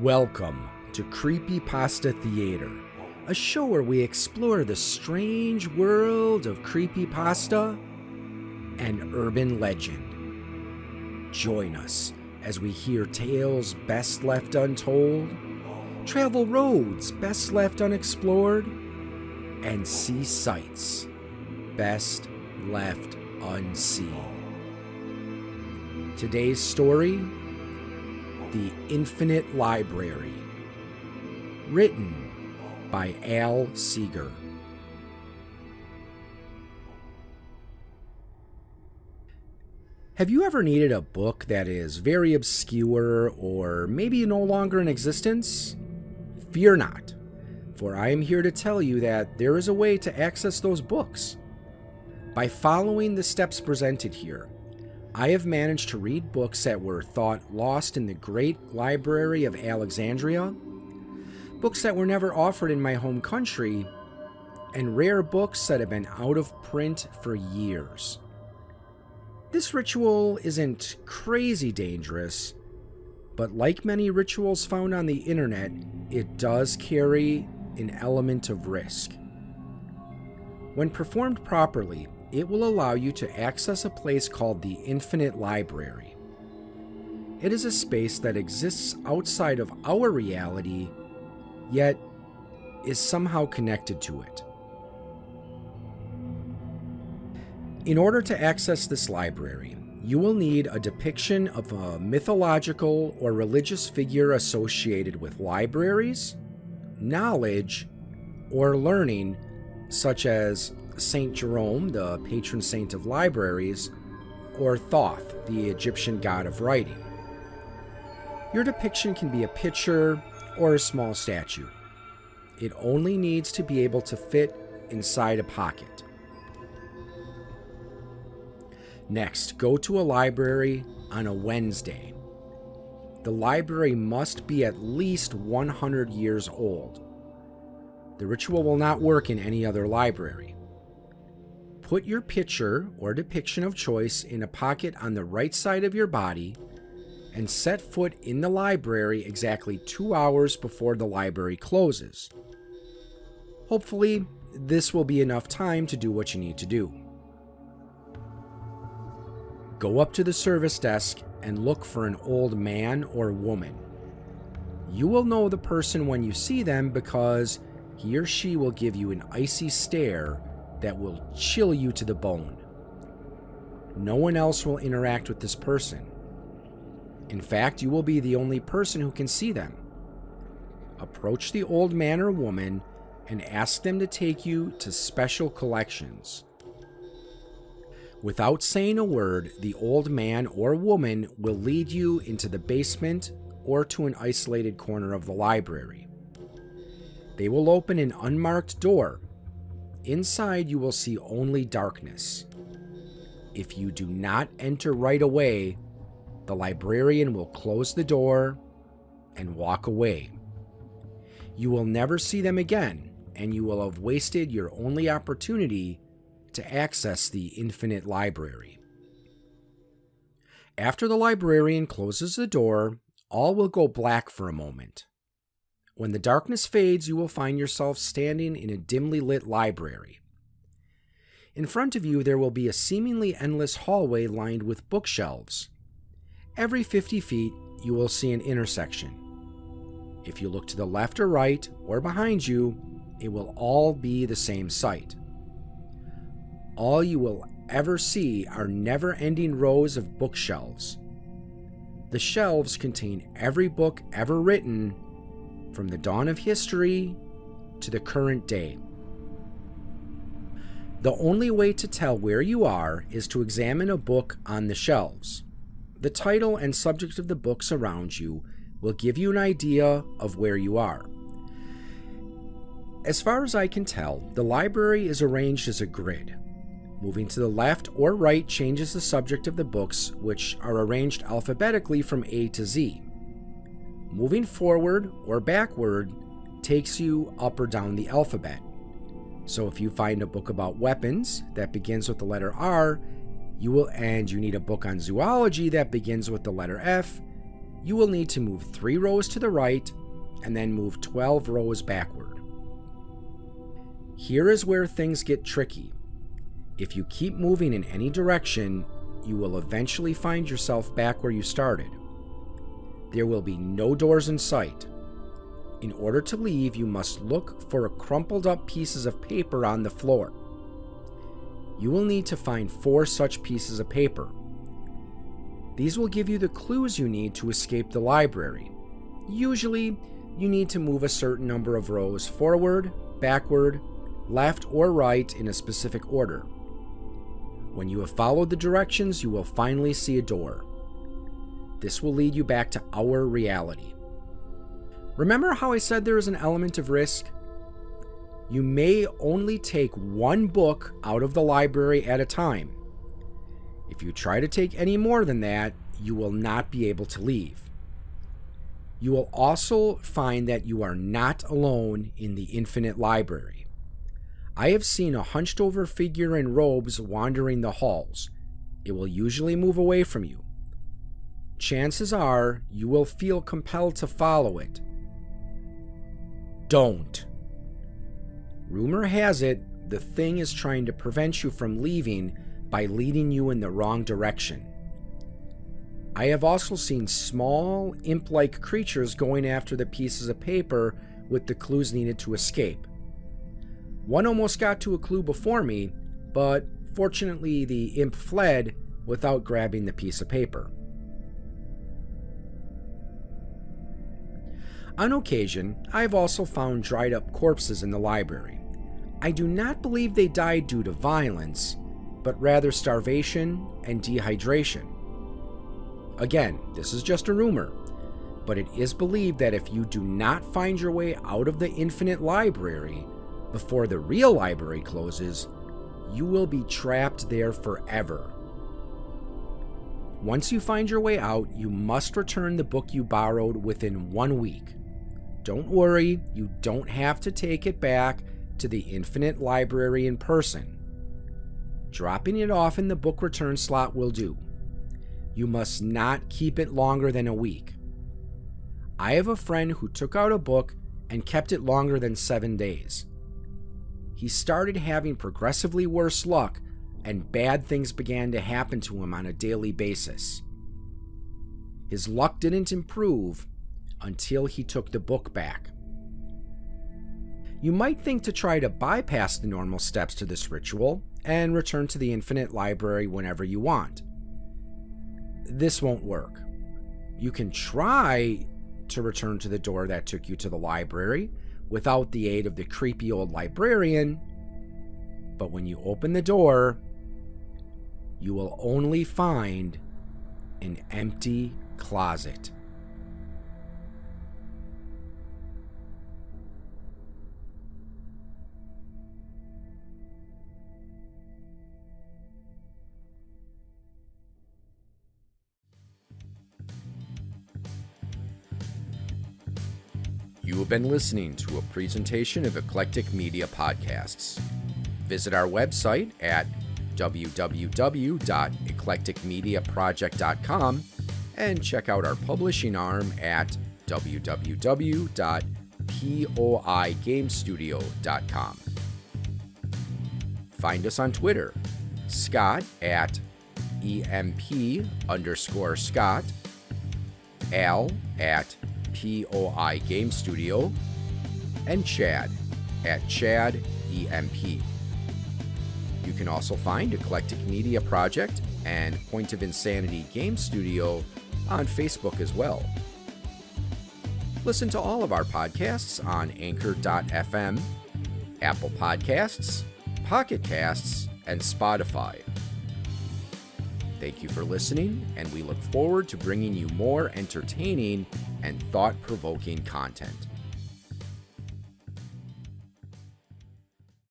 Welcome to Creepypasta Theater, a show where we explore the strange world of creepypasta and urban legend. Join us as we hear tales best left untold, travel roads best left unexplored, and see sights best left unseen. Today's story: The Infinite Library, written by Seeger. Have you ever needed a book that is very obscure or maybe no longer in existence? Fear not, for I am here to tell you that there is a way to access those books. By following the steps presented here, I have managed to read books that were thought lost in the great library of Alexandria, books that were never offered in my home country, and rare books that have been out of print for years. This ritual isn't crazy dangerous, but like many rituals found on the internet, it does carry an element of risk. When performed properly, it will allow you to access a place called the Infinite Library. It is a space that exists outside of our reality, yet is somehow connected to it. In order to access this library, you will need a depiction of a mythological or religious figure associated with libraries, knowledge, or learning, such as Saint Jerome, the patron saint of libraries, or Thoth, the Egyptian god of writing. Your depiction can be a picture or a small statue. It only needs to be able to fit inside a pocket. Next, go to a library on a Wednesday. The library must be at least 100 years old. The ritual will not work in any other library. Put your picture or depiction of choice in a pocket on the right side of your body and set foot in the library exactly 2 hours before the library closes. Hopefully, this will be enough time to do what you need to do. Go up to the service desk and look for an old man or woman. You will know the person when you see them because he or she will give you an icy stare that will chill you to the bone. No one else will interact with this person. In fact, you will be the only person who can see them. Approach the old man or woman and ask them to take you to special collections. Without saying a word, the old man or woman will lead you into the basement or to an isolated corner of the library. They will open an unmarked door. Inside, you will see only darkness. If you do not enter right away, the librarian will close the door and walk away. You will never see them again, and you will have wasted your only opportunity to access the Infinite Library. After the librarian closes the door, all will go black for a moment. When the darkness fades, you will find yourself standing in a dimly lit library. In front of you, there will be a seemingly endless hallway lined with bookshelves. Every 50 feet, you will see an intersection. If you look to the left or right, or behind you, it will all be the same sight. All you will ever see are never-ending rows of bookshelves. The shelves contain every book ever written, from the dawn of history to the current day. The only way to tell where you are is to examine a book on the shelves. The title and subject of the books around you will give you an idea of where you are. As far as I can tell, the library is arranged as a grid. Moving to the left or right changes the subject of the books, which are arranged alphabetically from A to Z. Moving forward or backward takes you up or down the alphabet. So if you find a book about weapons that begins with the letter R, you need a book on zoology that begins with the letter F, you will need to move 3 rows to the right and then move 12 rows backward. Here is where things get tricky. If you keep moving in any direction, you will eventually find yourself back where you started. There will be no doors in sight. In order to leave, you must look for crumpled up pieces of paper on the floor. You will need to find 4 such pieces of paper. These will give you the clues you need to escape the library. Usually, you need to move a certain number of rows forward, backward, left, or right in a specific order. When you have followed the directions, you will finally see a door. This will lead you back to our reality. Remember how I said there is an element of risk? You may only take 1 book out of the library at a time. If you try to take any more than that, you will not be able to leave. You will also find that you are not alone in the infinite library. I have seen a hunched over figure in robes wandering the halls. It will usually move away from you. Chances are you will feel compelled to follow it. Don't. Rumor has it the thing is trying to prevent you from leaving by leading you in the wrong direction. I have also seen small, imp-like creatures going after the pieces of paper with the clues needed to escape. One almost got to a clue before me, but fortunately the imp fled without grabbing the piece of paper. On occasion, I have also found dried up corpses in the library. I do not believe they died due to violence, but rather starvation and dehydration. Again, this is just a rumor, but it is believed that if you do not find your way out of the infinite library before the real library closes, you will be trapped there forever. Once you find your way out, you must return the book you borrowed within 1 week. Don't worry, you don't have to take it back to the infinite library in person. Dropping it off in the book return slot will do. You must not keep it longer than a week. I have a friend who took out a book and kept it longer than 7 days. He started having progressively worse luck, and bad things began to happen to him on a daily basis. His luck didn't improve until he took the book back. You might think to try to bypass the normal steps to this ritual and return to the infinite library whenever you want. This won't work. You can try to return to the door that took you to the library without the aid of the creepy old librarian, but when you open the door, you will only find an empty closet. You have been listening to a presentation of Eclectic Media Podcasts. Visit our website at www.eclecticmediaproject.com and check out our publishing arm at www.poigamestudio.com. Find us on Twitter, Scott at EMP_Scott, Al at POI Game Studio, and Chad at Chad EMP. You can also find Eclectic Media Project and Point of Insanity Game Studio on Facebook as well. Listen to all of our podcasts on Anchor.fm, Apple Podcasts, Pocket Casts, and Spotify. Thank you for listening, and we look forward to bringing you more entertaining and thought-provoking content.